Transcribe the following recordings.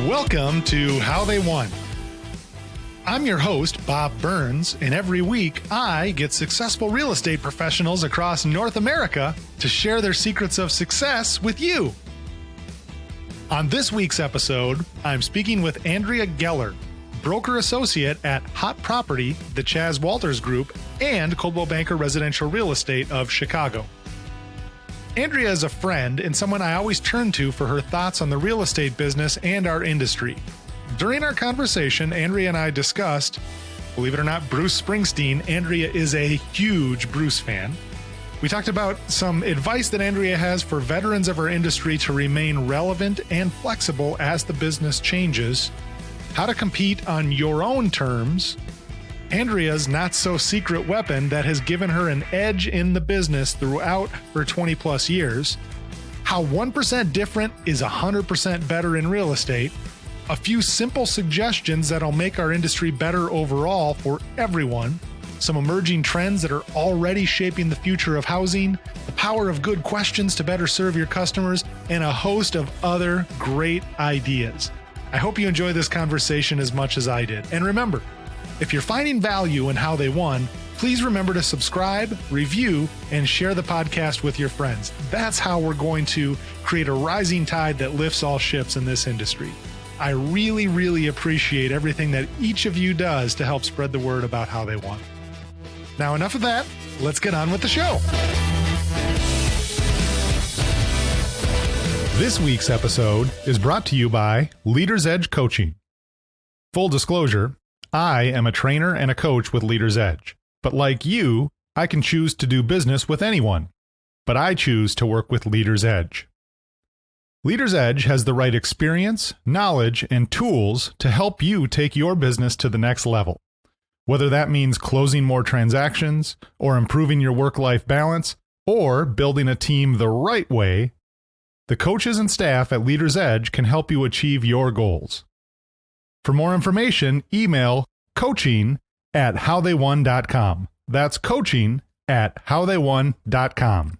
Welcome to How They Won. I'm your host, Bob Burns, and every week I get successful real estate professionals across North America to share their secrets of success with you. On this week's episode, I'm speaking with Andrea Geller, broker associate at Hot Property, the Chaz Walters Group, and Coldwell Banker Residential Real Estate of Chicago. Andrea is a friend and someone I always turn to for her thoughts on the real estate business and our industry. During our conversation, Andrea and I discussed, believe it or not, Bruce Springsteen. Andrea is a huge Bruce fan. We talked about some advice that Andrea has for veterans of our industry to remain relevant and flexible as the business changes, how to compete on your own terms, Andrea's not-so-secret weapon that has given her an edge in the business throughout her 20-plus years, how 1% different is 100% better in real estate, a few simple suggestions that'll make our industry better overall for everyone, some emerging trends that are already shaping the future of housing, the power of good questions to better serve your customers, and a host of other great ideas. I hope you enjoy this conversation as much as I did. And remember, if you're finding value in How They Won, please remember to subscribe, review, and share the podcast with your friends. That's how we're going to create a rising tide that lifts all ships in this industry. I really, really appreciate everything that each of you does to help spread the word about How They Won. Now, enough of that. Let's get on with the show. This week's episode is brought to you by Leaders Edge Coaching. Full disclosure, I am a trainer and a coach with Leaders Edge, but like you, I can choose to do business with anyone, but I choose to work with Leaders Edge. Leaders Edge has the right experience, knowledge, and tools to help you take your business to the next level. Whether that means closing more transactions, or improving your work-life balance, or building a team the right way, the coaches and staff at Leaders Edge can help you achieve your goals. For more information, email coaching@howtheywon.com. That's coaching@howtheywon.com.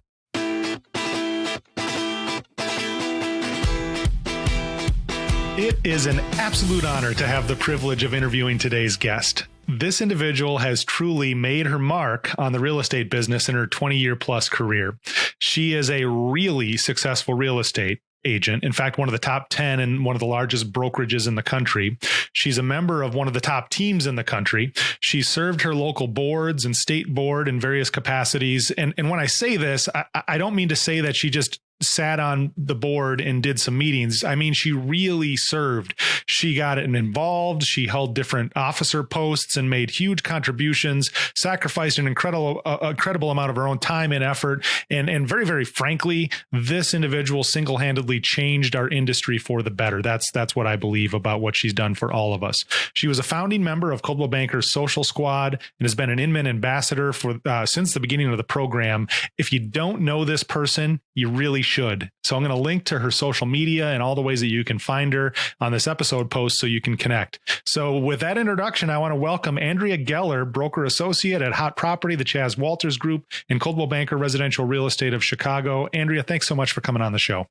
It is an absolute honor to have the privilege of interviewing today's guest. This individual has truly made her mark on the real estate business in her 20-year plus career. She is a really successful real estate agent. In fact, one of the top 10 and one of the largest brokerages in the country. She's a member of one of the top teams in the country. She served her local boards and state board in various capacities. And when I say this, I don't mean to say that she just sat on the board and did some meetings. I mean, she really served. She got involved. She held different officer posts and made huge contributions, sacrificed an incredible amount of her own time and effort. And very, very frankly, this individual single-handedly changed our industry for the better. That's what I believe about what she's done for all of us. She was a founding member of Coldwell Banker's Social Squad and has been an Inman ambassador for since the beginning of the program. If you don't know this person, you really should. So I'm going to link to her social media and all the ways that you can find her on this episode post so you can connect. So with that introduction, I want to welcome Andrea Geller, broker associate at Hot Property, the Chaz Walters Group, and Coldwell Banker Residential Real Estate of Chicago. Andrea, thanks so much for coming on the show.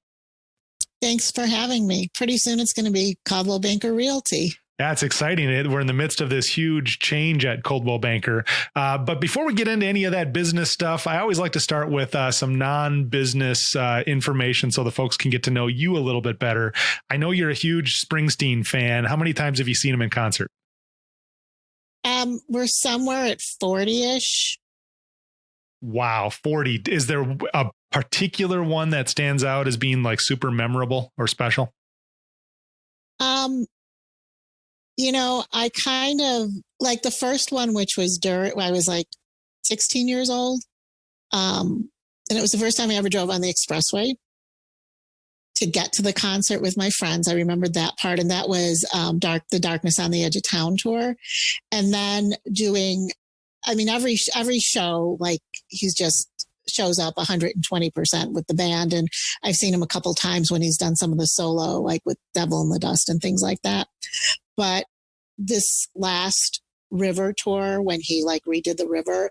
Thanks for having me. Pretty soon it's going to be Coldwell Banker Realty. Yeah, it's exciting. We're in the midst of this huge change at Coldwell Banker. But before we get into any of that business stuff, I always like to start with some non-business information so the folks can get to know you a little bit better. I know you're a huge Springsteen fan. How many times have you seen him in concert? We're somewhere at 40-ish. Wow, 40. Is there a particular one that stands out as being like super memorable or special? I kind of like the first one, which was when I was like 16 years old. And it was the first time I ever drove on the expressway to get to the concert with my friends. I remembered that part. And that was the Darkness on the Edge of Town tour. And then every show, like he's just shows up 120% with the band. And I've seen him a couple times when he's done some of the solo, like with Devil in the Dust and things like that. But this last river tour, when he like redid the river,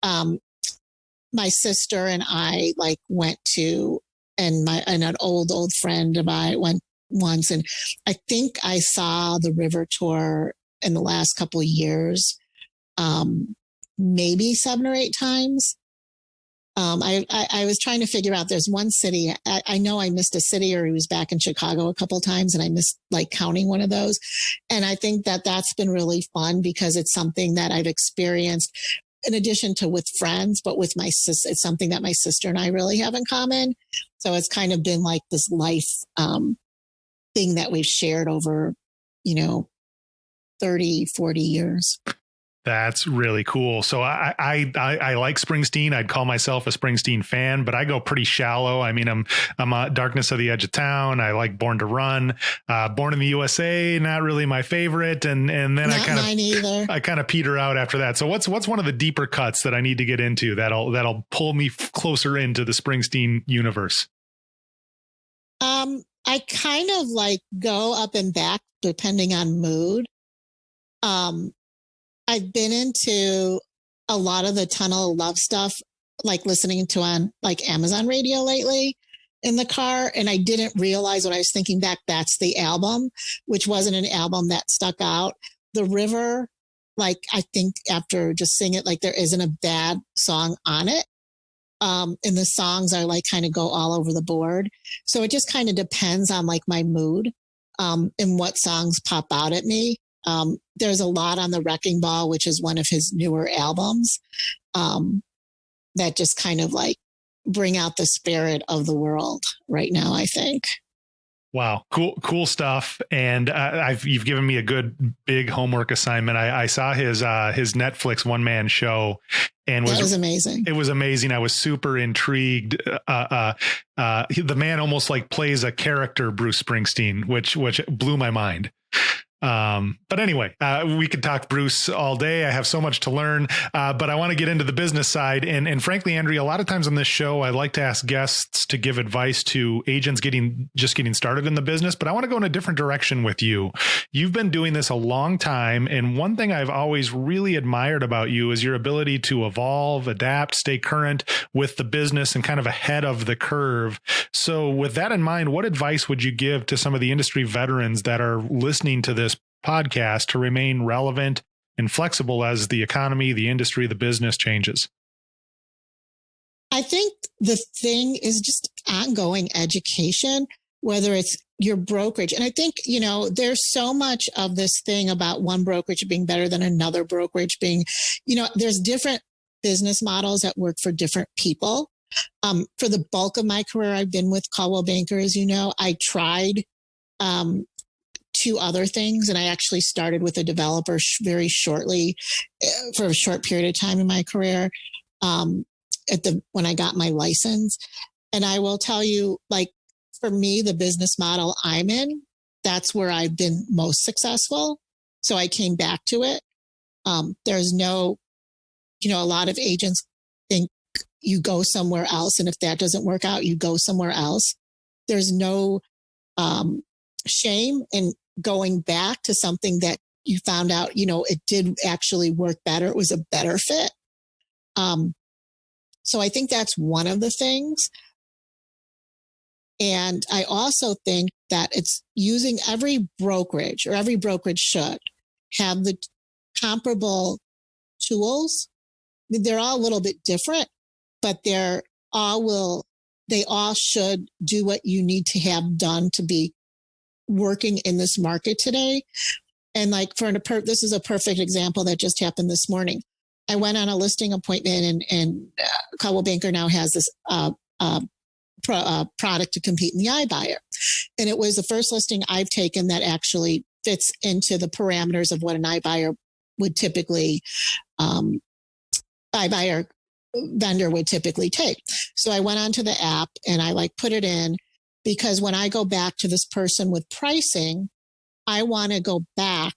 my sister and I like went to, and an old friend of mine went once. And I think I saw the River Tour in the last couple of years, maybe 7 or 8 times. I was trying to figure out, there's one city, I know I missed a city, or he was back in Chicago a couple of times, and I missed like counting one of those. And I think that that's been really fun because it's something that I've experienced in addition to with friends, but with my sister. It's something that my sister and I really have in common. So it's kind of been like this life thing that we've shared over, 30, 40 years. That's really cool. So I like Springsteen. I'd call myself a Springsteen fan, but I go pretty shallow. I mean, I'm a Darkness of the Edge of Town. I like Born to Run, Born in the USA. Not really my favorite. And then not mine either. I kind of peter out after that. So what's one of the deeper cuts that I need to get into that'll pull me closer into the Springsteen universe? I kind of like go up and back depending on mood. I've been into a lot of the Tunnel of Love stuff, like listening to on like Amazon Radio lately in the car. And I didn't realize when I was thinking back, that's the album, which wasn't an album that stuck out. The River, like, I think after just sing it, like there isn't a bad song on it. And the songs are like kind of go all over the board. So it just kind of depends on like my mood, and what songs pop out at me. There's a lot on the Wrecking Ball, which is one of his newer albums, that just kind of like bring out the spirit of the world right now, I think. Wow. Cool stuff. And you've given me a good big homework assignment. I saw his Netflix one man show, and that was amazing. It was amazing. I was super intrigued. The man almost like plays a character, Bruce Springsteen, which blew my mind. But anyway, we could talk Bruce all day. I have so much to learn, but I want to get into the business side. And frankly, Andrea, a lot of times on this show, I like to ask guests to give advice to agents getting started in the business, but I want to go in a different direction with you. You've been doing this a long time. And one thing I've always really admired about you is your ability to evolve, adapt, stay current with the business and kind of ahead of the curve. So with that in mind, what advice would you give to some of the industry veterans that are listening to this podcast to remain relevant and flexible as the economy, the industry, the business changes? I think the thing is just ongoing education, whether it's your brokerage. And I think, there's so much of this thing about one brokerage being better than another brokerage being, there's different business models that work for different people. For the bulk of my career, I've been with Coldwell Banker, as you know. I tried 2 other things, and I actually started with a developer very shortly, for a short period of time in my career, when I got my license. And I will tell you, like, for me, the business model I'm in, that's where I've been most successful. So I came back to it. There's no, a lot of agents think you go somewhere else, and if that doesn't work out, you go somewhere else. There's no shame in going back to something that you found out, it did actually work better. It was a better fit. So I think that's one of the things. And I also think that it's using every brokerage should have the comparable tools. They're all a little bit different, but they all should do what you need to have done to be working in this market today. And like this is a perfect example that just happened this morning. I went on a listing appointment, and Coldwell Banker now has this product to compete in the iBuyer. And it was the first listing I've taken that actually fits into the parameters of what an iBuyer would typically, iBuyer vendor would typically take. So I went onto the app and I put it in, because when I go back to this person with pricing, I want to go back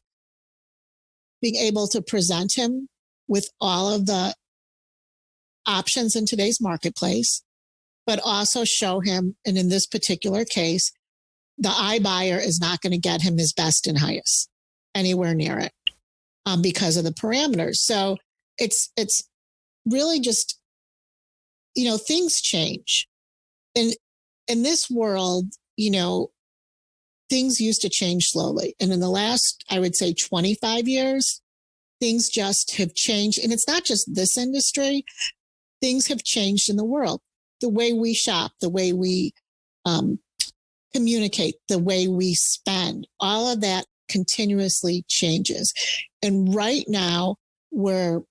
being able to present him with all of the options in today's marketplace, but also show him, and in this particular case, the iBuyer is not going to get him his best and highest anywhere near it, because of the parameters. So it's really just, things change. And in this world, things used to change slowly. And in the last, I would say 25 years, things just have changed. And it's not just this industry. Things have changed in the world. The way we shop, the way we communicate, the way we spend, all of that continuously changes. And right now we're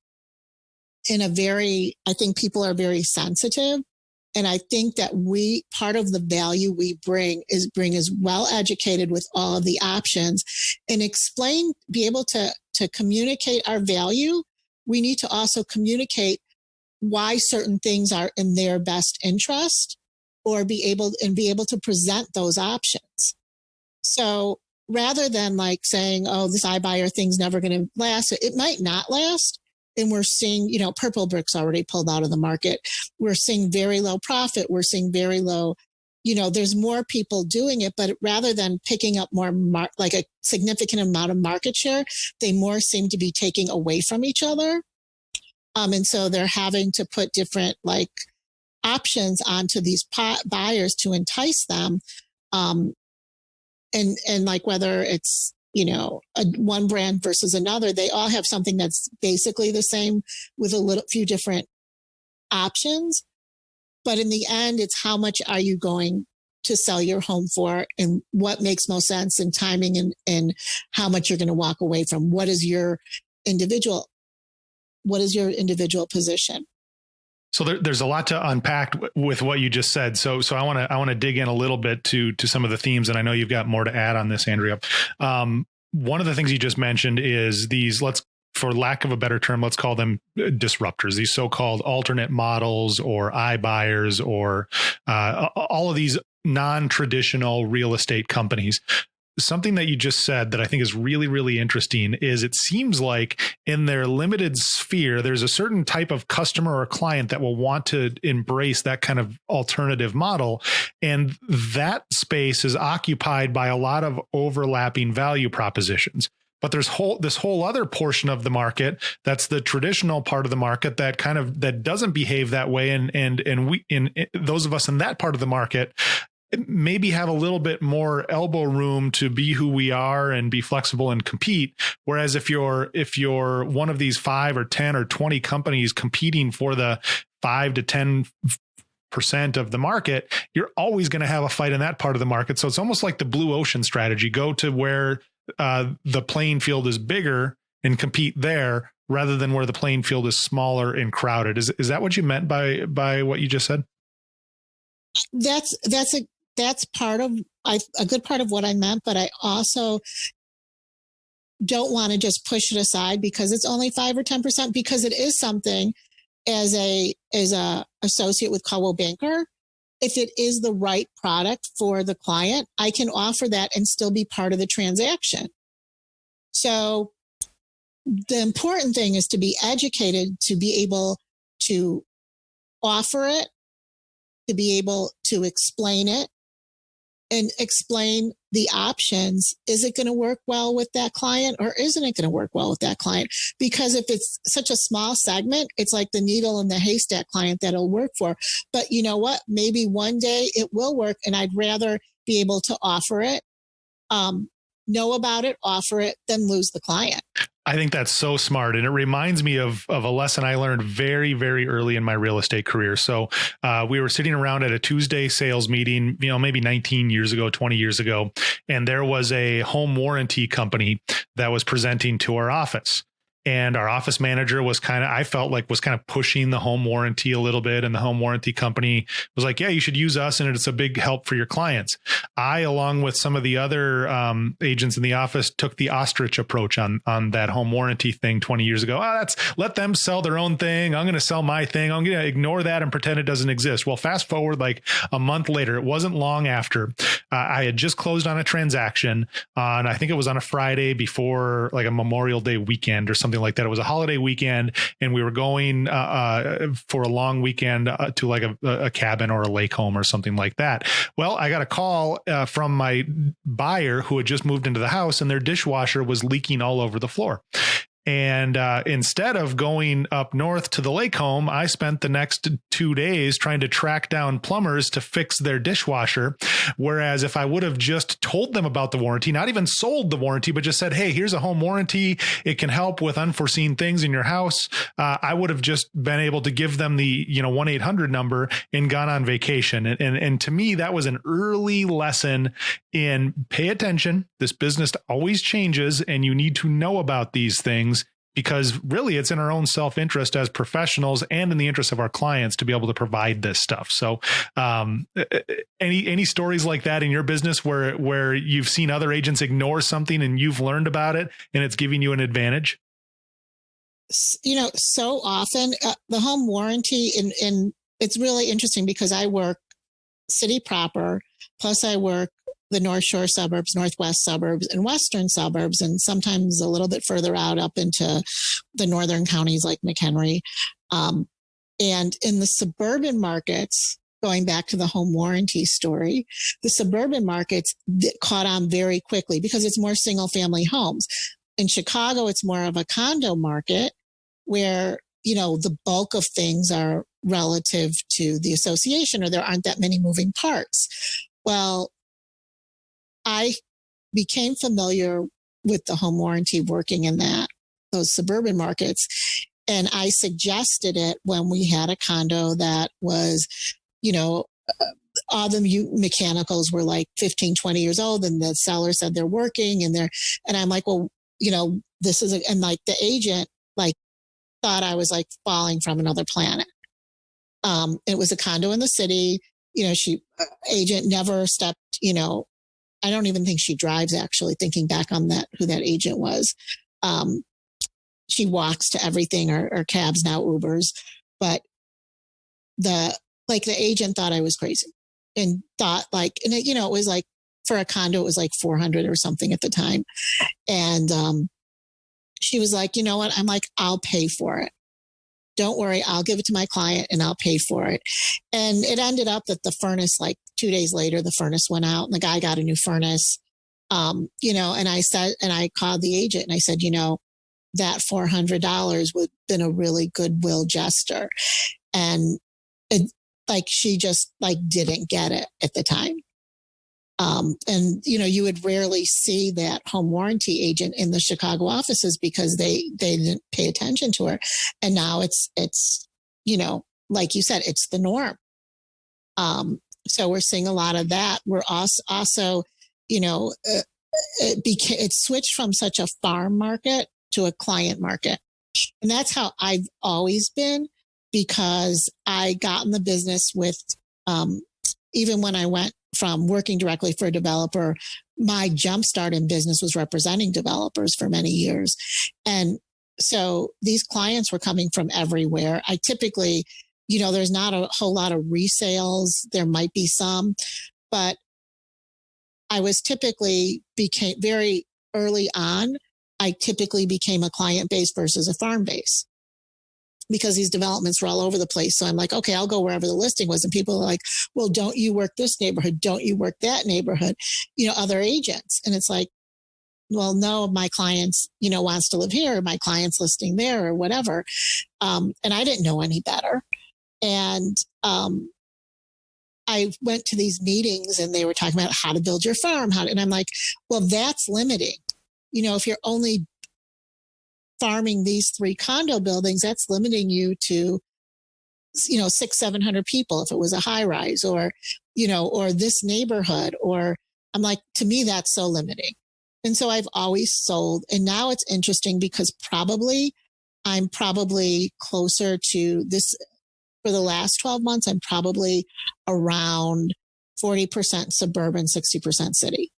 in I think people are very sensitive. And I think that part of the value we bring is well educated with all of the options and be able to communicate our value. We need to also communicate why certain things are in their best interest, or be able to present those options. So rather than like saying, oh, this iBuyer thing's never going to last, it might not last. And we're seeing, Purple Brick's already pulled out of the market. We're seeing very low profit. We're seeing very low, there's more people doing it, but rather than picking up more, like a significant amount of market share, they more seem to be taking away from each other. And so they're having to put different like options onto these buyers to entice them. And like whether it's, one brand versus another, they all have something that's basically the same with a few different options. But in the end, it's how much are you going to sell your home for, and what makes most sense, and timing, and how much you're going to walk away from. What is your individual position? So there's a lot to unpack with what you just said. So I want to dig in a little bit to some of the themes, and I know you've got more to add on this, Andrea. One of the things you just mentioned is these, for lack of a better term, let's call them disruptors, these so-called alternate models or iBuyers, or all of these non-traditional real estate companies. Something that you just said that I think is really, really interesting is it seems like in their limited sphere, there's a certain type of customer or client that will want to embrace that kind of alternative model. And that space is occupied by a lot of overlapping value propositions. But there's this whole other portion of the market that's the traditional part of the market that doesn't behave that way. And we, in those of us in that part of the market, maybe have a little bit more elbow room to be who we are and be flexible and compete. Whereas if you're one of these 5 or 10 or 20 companies competing for the 5 to 10% of the market, you're always going to have a fight in that part of the market. So it's almost like the blue ocean strategy. Go to where the playing field is bigger and compete there, rather than where the playing field is smaller and crowded. Is that what you meant by what you just said? That's part of a good part of what I meant, but I also don't want to just push it aside because it's only 5 or 10%, because it is something as a associate with Coldwell Banker. If it is the right product for the client, I can offer that and still be part of the transaction. So the important thing is to be educated, to be able to offer it, to be able to explain it, and explain the options. Is it going to work well with that client, or isn't it going to work well with that client? Because if it's such a small segment, it's like the needle in the haystack client that'll work for. But you know what? Maybe one day it will work, and I'd rather be able to offer it, know about it, offer it, than lose the client. I think that's so smart. And it reminds me of a lesson I learned very, very early in my real estate career. So we were sitting around at a Tuesday sales meeting, maybe 19 years ago, 20 years ago. And there was a home warranty company that was presenting to our office. And our office manager was kind of pushing the home warranty a little bit. And the home warranty company was like, yeah, you should use us, and it's a big help for your clients. I, along with some of the other agents in the office, took the ostrich approach on that home warranty thing 20 years ago. Let them sell their own thing. I'm going to sell my thing. I'm going to ignore that and pretend it doesn't exist. Well, fast forward like a month later, it wasn't long after, I had just closed on a transaction on, I think it was on a Friday before like a Memorial Day weekend or something like that. It was a holiday weekend, and we were going for a long weekend to like a cabin or a lake home or something like that. Well, I got a call from my buyer who had just moved into the house, and their dishwasher was leaking all over the floor. And instead of going up north to the lake home, I spent the next 2 days trying to track down plumbers to fix their dishwasher. Whereas if I would have just told them about the warranty, not even sold the warranty, but just said, hey, here's a home warranty. It can help with unforeseen things in your house. I would have just been able to give them the 1-800 number and gone on vacation. And to me, that was an early lesson in pay attention. This business always changes and you need to know about these things, because really it's in our own self-interest as professionals and in the interest of our clients to be able to provide this stuff. So any stories like that in your business where you've seen other agents ignore something and you've learned about it and it's giving you an advantage? So often the home warranty, and it's really interesting because I work city proper, plus I work the North Shore suburbs, Northwest suburbs, and Western suburbs, and sometimes a little bit further out up into the northern counties like McHenry. And in the suburban markets, going back to the home warranty story, the suburban markets caught on very quickly because it's more single family homes. In Chicago, it's more of a condo market where, the bulk of things are relative to the association, or there aren't that many moving parts. Well, I became familiar with the home warranty working in those suburban markets. And I suggested it when we had a condo that was, all the mechanicals were like 15, 20 years old, and the seller said they're working and I'm like, well, this is, and like the agent, like, thought I was like falling from another planet. It was a condo in the city. Agent never stepped, I don't even think she drives, actually, thinking back on who that agent was. She walks to everything, or cabs, now Ubers. But the agent thought I was crazy and thought it was like, for a condo, it was like 400 or something at the time. And she was like, you know what? I'm like, I'll pay for it. Don't worry, I'll give it to my client and I'll pay for it. And it ended up that the furnace, like 2 days later, the furnace went out and the guy got a new furnace. And I called the agent and I said, that $400 would have been a really goodwill gesture. And she just didn't get it at the time. You would rarely see that home warranty agent in the Chicago offices because they didn't pay attention to her. And now it's, like you said, it's the norm. So we're seeing a lot of that. We're also, it switched from such a farm market to a client market. And that's how I've always been, because I got in the business with, even when I went from working directly for a developer, my jumpstart in business was representing developers for many years. And so these clients were coming from everywhere. I typically, there's not a whole lot of resales. There might be some, but I was became very early on, I typically became a client base versus a farm base, because these developments were all over the place. So I'm like, okay, I'll go wherever the listing was. And people are like, well, don't you work this neighborhood? Don't you work that neighborhood? Other agents. And it's like, well, no, my clients, wants to live here. My client's listing there or whatever. And I didn't know any better. And I went to these meetings and they were talking about how to build your farm. And I'm like, well, that's limiting. If you're only farming these 3 condo buildings, that's limiting you to, 600-700 people if it was a high rise, or this neighborhood, or I'm like, to me, that's so limiting. And so I've always sold. And now it's interesting because I'm probably closer to this for the last 12 months. I'm probably around 40% suburban, 60% city.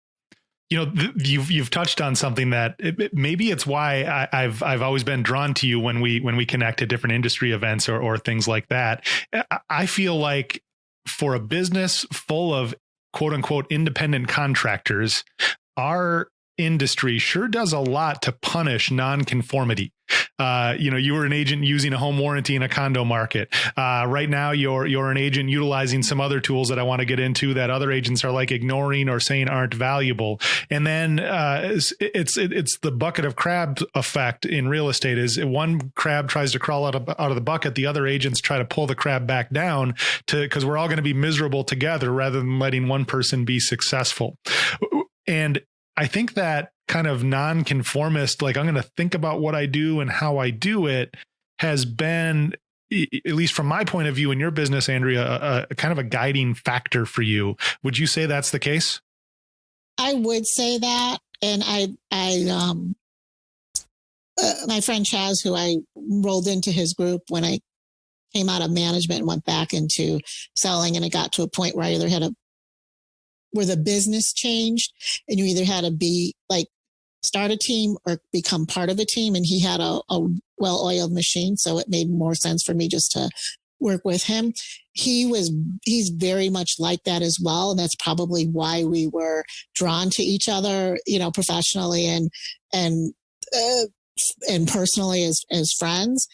You've touched on something that maybe it's why I've always been drawn to you when we connect at different industry events or things like that. I feel like for a business full of quote unquote independent contractors, our industry sure does a lot to punish nonconformity. You were an agent using a home warranty in a condo market. Right now, you're an agent utilizing some other tools that I want to get into that other agents are like ignoring or saying aren't valuable. And then it's the bucket of crab effect in real estate. Is one crab tries to crawl out of the bucket, the other agents try to pull the crab back down because we're all going to be miserable together rather than letting one person be successful. And I think that kind of nonconformist, like I'm going to think about what I do and how I do it, has been, at least from my point of view in your business, Andrea, a kind of a guiding factor for you. Would you say that's the case? I would say that. And my friend Chaz, who I rolled into his group when I came out of management and went back into selling, and it got to a point where I either had where the business changed and you either had to be like start a team or become part of a team. And he had a well-oiled machine. So it made more sense for me just to work with him. He's very much like that as well. And that's probably why we were drawn to each other, professionally and personally as friends.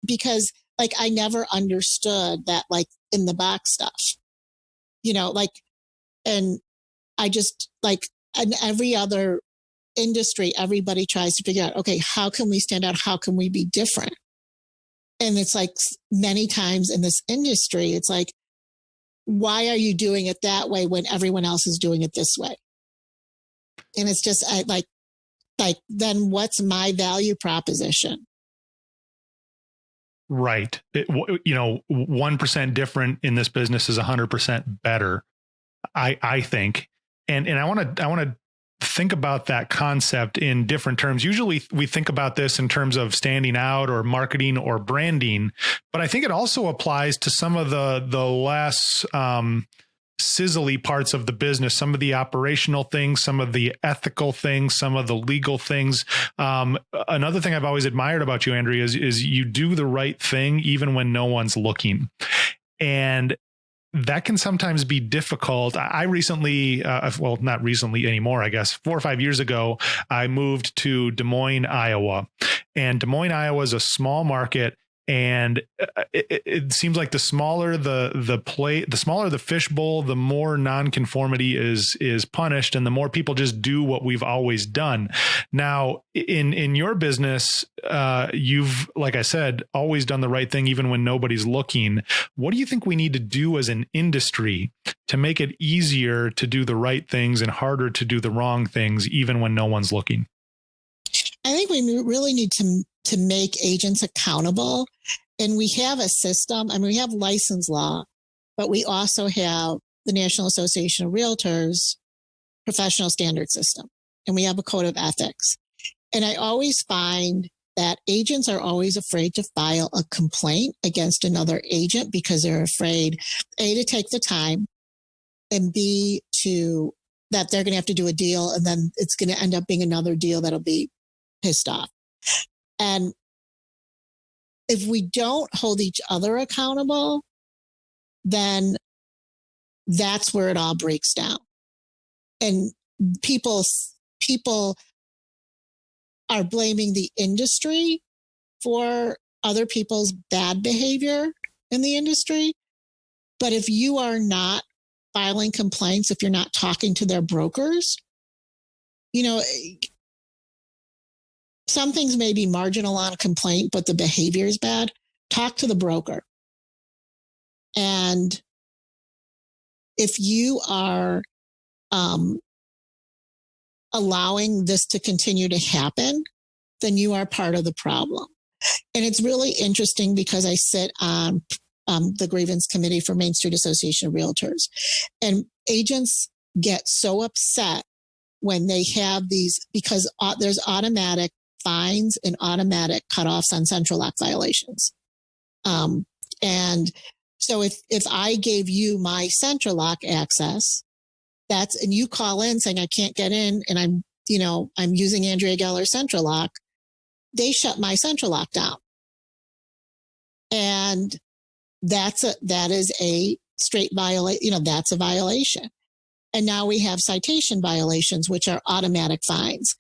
Because like, I never understood that, like in the box stuff, and I just like in every other industry, everybody tries to figure out, okay, how can we stand out? How can we be different? And it's like many times in this industry, it's like, why are you doing it that way when everyone else is doing it this way? And it's just like, then what's my value proposition? Right. 1% different in this business is 100% better. I think, and I want to think about that concept in different terms. Usually we think about this in terms of standing out or marketing or branding, but I think it also applies to some of the less sizzly parts of the business, some of the operational things, some of the ethical things, some of the legal things. Another thing I've always admired about you, Andrea, is you do the right thing even when no one's looking. And that can sometimes be difficult. I recently, not recently anymore, I guess 4 or 5 years ago, I moved to Des Moines, Iowa. And Des Moines, Iowa is a small market. And it seems like the smaller the smaller the fishbowl, the more nonconformity is punished, and the more people just do what we've always done. Now, in your business, you've, like I said, always done the right thing, even when nobody's looking. What do you think we need to do as an industry to make it easier to do the right things and harder to do the wrong things, even when no one's looking? I think we really need to make agents accountable. And we have a system. I mean, we have license law, but we also have the National Association of Realtors professional standard system. And we have a code of ethics. And I always find that agents are always afraid to file a complaint against another agent because they're afraid, A, to take the time, and B, that they're going to have to do a deal. And then it's going to end up being another deal that'll be pissed off. And if we don't hold each other accountable, then that's where it all breaks down. And people are blaming the industry for other people's bad behavior in the industry. But if you are not filing complaints, if you're not talking to their brokers, some things may be marginal on a complaint, but the behavior is bad. Talk to the broker. And if you are allowing this to continue to happen, then you are part of the problem. And it's really interesting because I sit on the grievance committee for Main Street Association of Realtors. And agents get so upset when they have these, because there's automatic fines and automatic cutoffs on central lock violations. And so if I gave you my central lock access, and you call in saying I can't get in and I'm using Andrea Geller central lock, they shut my central lock down. And that is a straight violation, that's a violation. And now we have citation violations, which are automatic fines.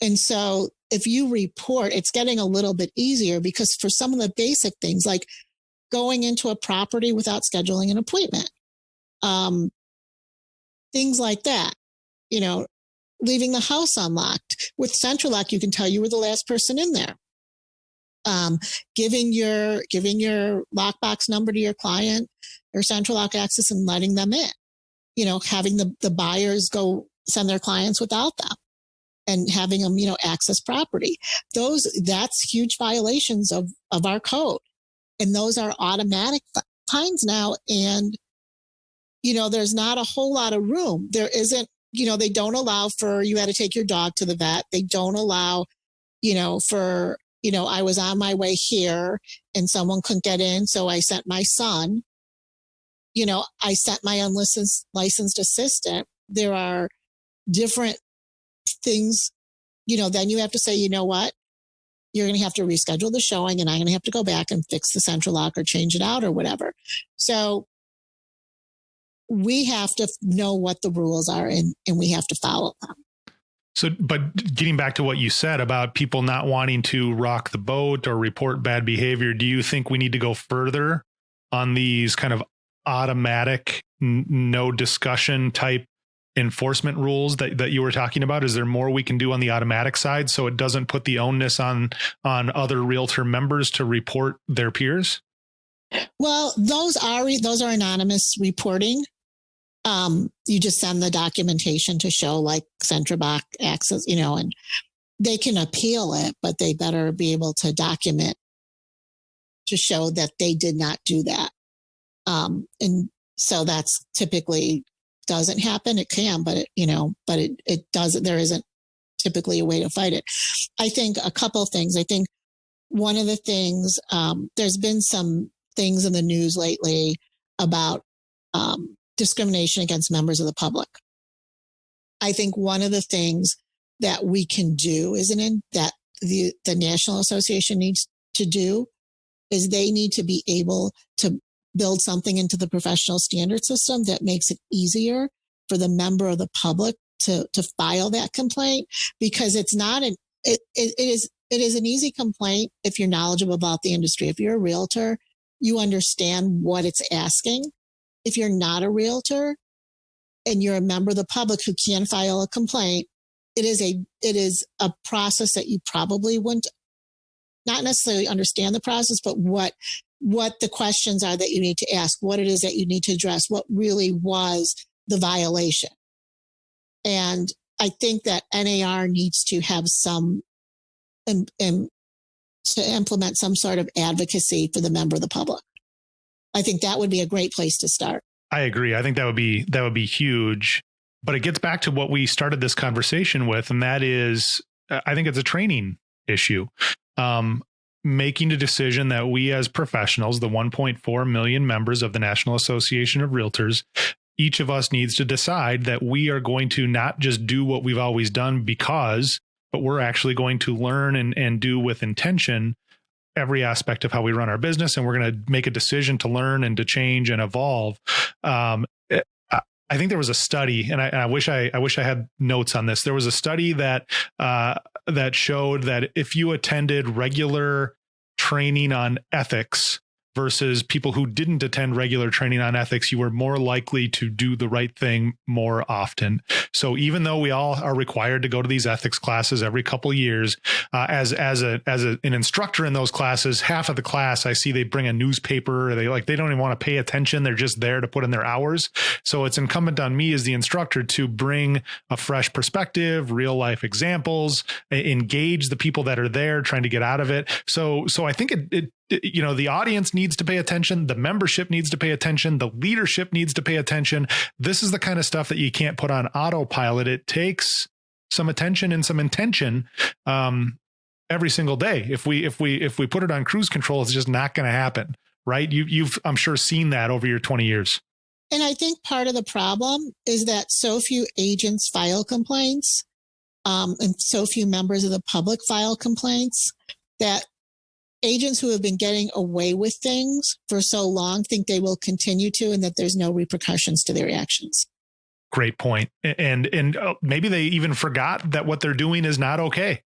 And so if you report, it's getting a little bit easier because for some of the basic things like going into a property without scheduling an appointment, things like that, leaving the house unlocked. With Central Lock, you can tell you were the last person in there. Giving your lockbox number to your client or Central Lock access and letting them in. Having the buyers go send their clients without them and having them, access property. That's huge violations of our code. And those are automatic fines now. And, there's not a whole lot of room. There isn't, they don't allow for, you had to take your dog to the vet. They don't allow, for, I was on my way here and someone couldn't get in. So I sent my son. I sent my unlicensed assistant. There are different things, then you have to say, you know what? You're going to have to reschedule the showing and I'm going to have to go back and fix the Central Lock or change it out or whatever. So we have to know what the rules are and we have to follow them. So, but getting back to what you said about people not wanting to rock the boat or report bad behavior, do you think we need to go further on these kind of automatic, no discussion type enforcement rules that you were talking about? Is there more we can do on the automatic side so it doesn't put the onus on other realtor members to report their peers? Well, those are anonymous reporting. You just send the documentation to show like Central Lock access, and they can appeal it, but they better be able to document to show that they did not do that. And so that's typically doesn't happen. It can, but it doesn't, there isn't typically a way to fight it. I think a couple of things. I think one of the things, there's been some things in the news lately about, discrimination against members of the public. I think one of the things that we can do, that the National Association needs to do is they need to be able to build something into the professional standard system that makes it easier for the member of the public to file that complaint, because it's not it is an easy complaint if you're knowledgeable about the industry. If you're a realtor, you understand what it's asking. If you're not a realtor and you're a member of the public who can file a complaint, it is a process that you probably wouldn't not necessarily understand the process, but what the questions are that you need to ask, what it is that you need to address, what really was the violation. And I think that NAR needs to have to implement some sort of advocacy for the member of the public. I think that would be a great place to start. I agree. I think that would be huge, but it gets back to what we started this conversation with. And that is, I think it's a training issue. Making a decision that we as professionals, the 1.4 million members of the National Association of Realtors, each of us needs to decide that we are going to not just do what we've always done but we're actually going to learn and do with intention every aspect of how we run our business. And we're going to make a decision to learn and to change and evolve. I think there was a study, and I wish I had notes on this. There was a study that showed that if you attended regular training on ethics versus people who didn't attend regular training on ethics, you were more likely to do the right thing more often. So even though we all are required to go to these ethics classes every couple of years, as an instructor in those classes, half of the class I see they bring a newspaper. They don't even want to pay attention. They're just there to put in their hours. So it's incumbent on me as the instructor to bring a fresh perspective, real life examples, engage the people that are there trying to get out of it. So I think the audience needs to pay attention. The membership needs to pay attention. The leadership needs to pay attention. This is the kind of stuff that you can't put on autopilot. It takes some attention and some intention every single day. If we put it on cruise control, it's just not going to happen, right? You've I'm sure seen that over your 20 years. And I think part of the problem is that so few agents file complaints, and so few members of the public file complaints that agents who have been getting away with things for so long think they will continue to, and that there's no repercussions to their actions. Great point. And maybe they even forgot that what they're doing is not okay.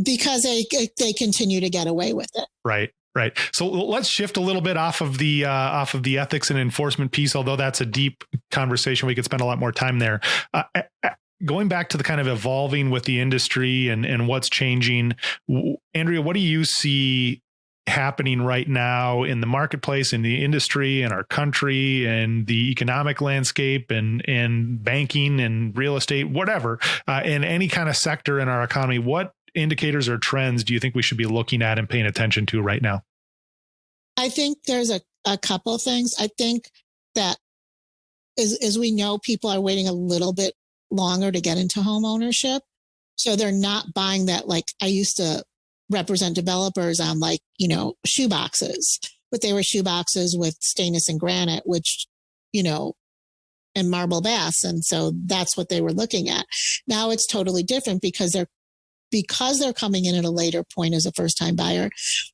Because they continue to get away with it. Right. Right. So let's shift a little bit off of the ethics and enforcement piece, although that's a deep conversation. We could spend a lot more time there. Going back to the kind of evolving with the industry and what's changing, Andrea, what do you see happening right now in the marketplace, in the industry, in our country, and the economic landscape, and banking and real estate, whatever, in any kind of sector in our economy? What indicators or trends do you think we should be looking at and paying attention to right now? I think there's a couple things. I think that as we know, people are waiting a little bit longer to get into home ownership. So they're not buying that. Like, I used to represent developers on, like, shoe boxes, but they were shoe boxes with stainless and granite, which, and marble baths. And so that's what they were looking at. Now it's totally different because they're coming in at a later point as a first-time buyer.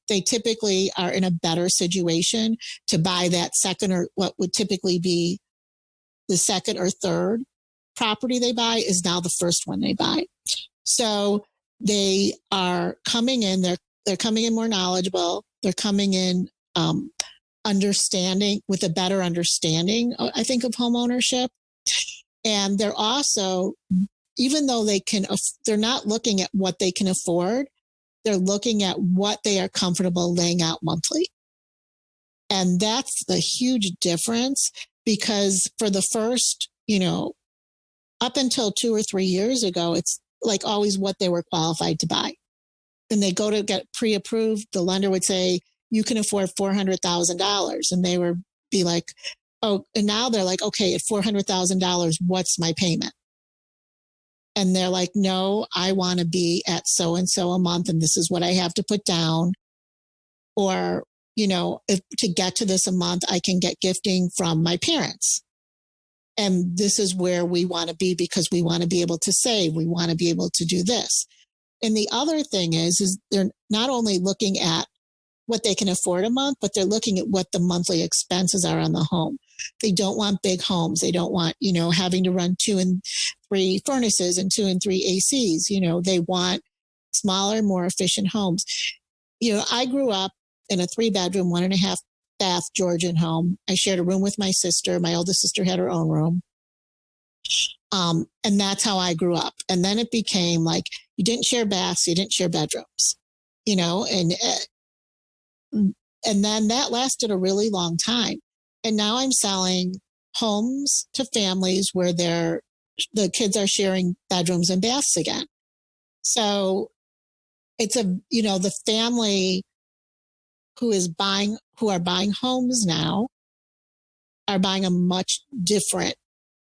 They typically are in a better situation to buy that second, or what would typically be the second or third property they buy is now the first one they buy. So they are coming in, they're coming in more knowledgeable. They're coming in understanding, with a better understanding, I think, of home ownership. And they're also, even though they're not looking at what they can afford, they're looking at what they are comfortable laying out monthly. And that's the huge difference, because for the first, up until 2 or 3 years ago, it's like always what they were qualified to buy. And they go to get pre-approved. The lender would say, you can afford $400,000. And they would be like, oh, and now they're like, okay, at $400,000, what's my payment? And they're like, no, I want to be at so-and-so a month, and this is what I have to put down. Or, if to get to this a month, I can get gifting from my parents. And this is where we want to be, because we want to be able to save. We want to be able to do this. And the other thing is they're not only looking at what they can afford a month, but they're looking at what the monthly expenses are on the home. They don't want big homes. They don't want, having to run 2 and 3 furnaces and 2 and 3 ACs. They want smaller, more efficient homes. I grew up in a 3-bedroom, 1.5 bath Georgian home. I shared a room with my sister. My oldest sister had her own room. And that's how I grew up. And then it became like, you didn't share baths, you didn't share bedrooms, and then that lasted a really long time. And now I'm selling homes to families where the kids are sharing bedrooms and baths again. So it's the family who are buying homes now are buying a much different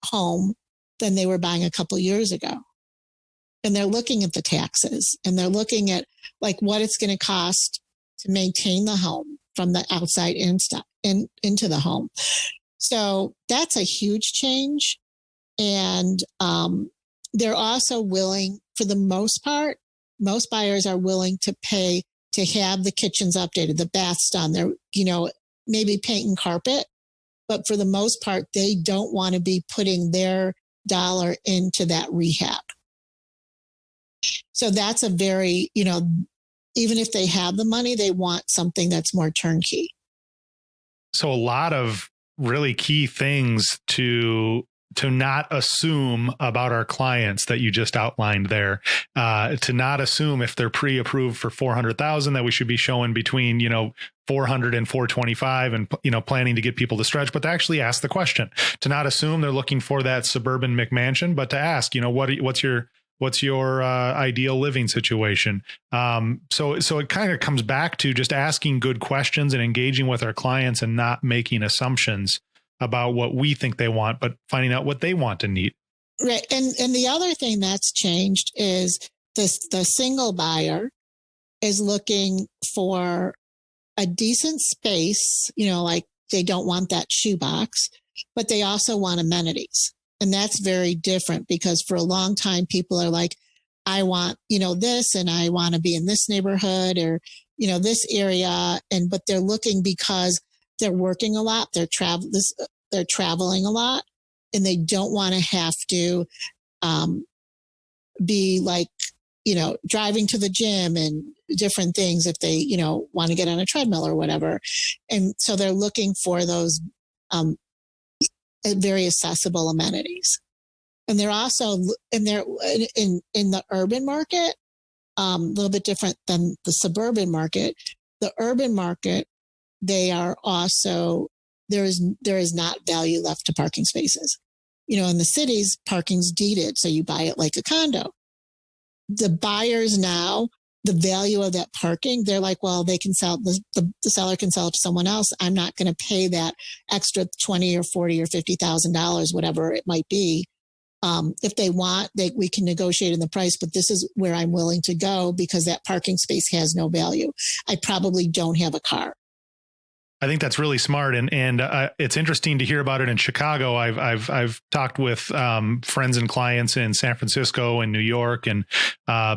home than they were buying a couple years ago. And they're looking at the taxes, and they're looking at like what it's going to cost to maintain the home from the outside into the home. So that's a huge change. And they're also willing, for the most part, most buyers are willing to pay to have the kitchens updated, the baths done. They're, maybe paint and carpet, but for the most part, they don't want to be putting their dollar into that rehab. So that's a very, even if they have the money, they want something that's more turnkey. So a lot of really key things to not assume about our clients that you just outlined there, to not assume if they're pre-approved for 400,000 that we should be showing between, 400 and 425 and, planning to get people to stretch, but to actually ask the question, to not assume they're looking for that suburban McMansion, but to ask, what's your ideal living situation? So it kind of comes back to just asking good questions and engaging with our clients and not making assumptions about what we think they want, but finding out what they want and need. Right. And the other thing that's changed is the single buyer is looking for a decent space, like they don't want that shoebox, but they also want amenities. And that's very different, because for a long time, people are like, I want, this, and I want to be in this neighborhood or, this area. But they're looking because they're working a lot. They're traveling a lot. and they don't want to have to be like, driving to the gym and different things if they, want to get on a treadmill or whatever. And so they're looking for those very accessible amenities. And they're also in the urban market, a little bit different than the suburban market. The urban market, they are also, there is not value left to parking spaces. In the cities, parking's deeded, so you buy it like a condo. The buyers now, the value of that parking, they're like, well, they can sell, the seller can sell it to someone else. I'm not going to pay that extra $20 or $40 or $50,000, whatever it might be. If they want, we can negotiate in the price, but this is where I'm willing to go because that parking space has no value. I probably don't have a car. I think that's really smart, and it's interesting to hear about it in Chicago. I've talked with friends and clients in San Francisco and New York and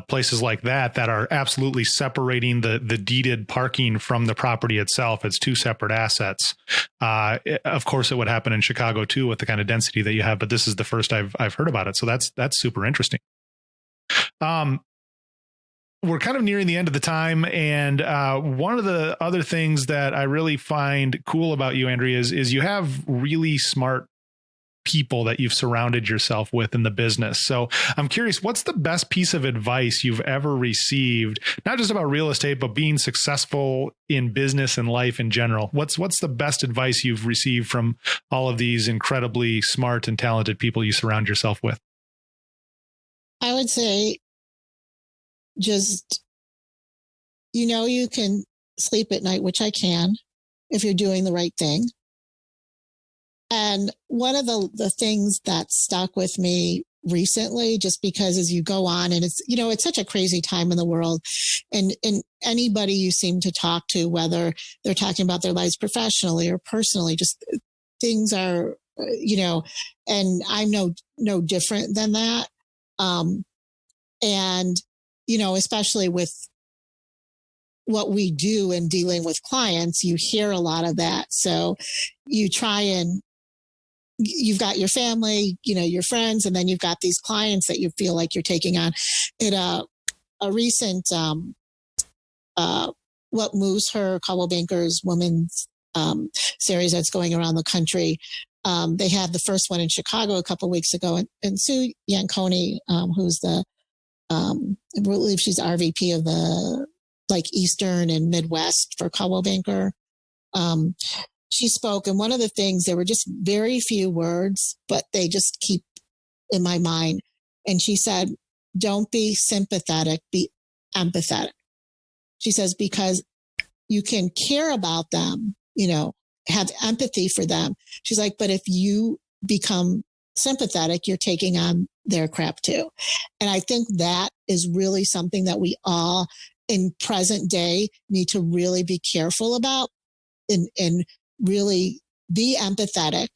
places like that are absolutely separating the deeded parking from the property itself. It's two separate assets. Of course, it would happen in Chicago too with the kind of density that you have, but this is the first I've heard about it. So that's super interesting. We're kind of nearing the end of the time. And one of the other things that I really find cool about you, Andrea, is you have really smart people that you've surrounded yourself with in the business. So I'm curious, what's the best piece of advice you've ever received, not just about real estate, but being successful in business and life in general? What's the best advice you've received from all of these incredibly smart and talented people you surround yourself with? I would say, just, you can sleep at night, which I can, if you're doing the right thing. And one of the things that stuck with me recently, just because as you go on and it's such a crazy time in the world, and anybody you seem to talk to, whether they're talking about their lives professionally or personally, just things are, and I'm no different than that. And especially with what we do in dealing with clients, you hear a lot of that. So you try and you've got your family, your friends, and then you've got these clients that you feel like you're taking on. In a recent, What Moves Her, Coldwell Banker's women's series that's going around the country. They had the first one in Chicago a couple of weeks ago, and Sue Yanconi, who's I believe she's RVP of the Eastern and Midwest for Coldwell Banker. She spoke, and one of the things, there were just very few words, but they just keep in my mind. And she said, don't be sympathetic, be empathetic. She says, because you can care about them, have empathy for them. She's like, but if you become sympathetic, you're taking on their crap too. And I think that is really something that we all in present day need to really be careful about and really be empathetic.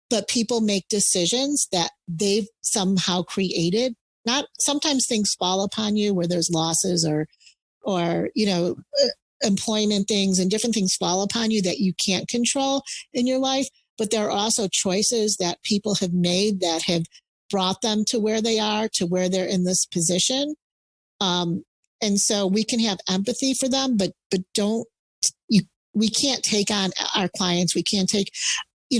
But people make decisions that they've somehow created. Not sometimes things fall upon you where there's losses or employment things and different things fall upon you that you can't control in your life. But there are also choices that people have made that have brought them to where they are, to where they're in this position. And so we can have empathy for them, but we can't take on our clients. We can't take,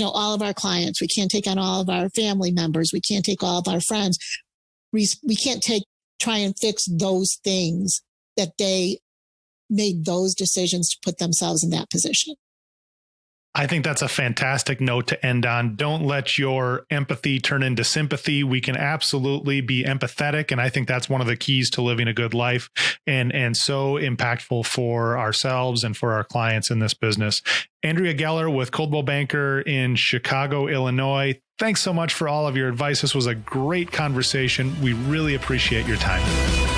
all of our clients. We can't take on all of our family members. We can't take all of our friends. We can't try and fix those things that they made those decisions to put themselves in that position. I think that's a fantastic note to end on. Don't let your empathy turn into sympathy. We can absolutely be empathetic. And I think that's one of the keys to living a good life and so impactful for ourselves and for our clients in this business. Andrea Geller with Coldwell Banker in Chicago, Illinois. Thanks so much for all of your advice. This was a great conversation. We really appreciate your time.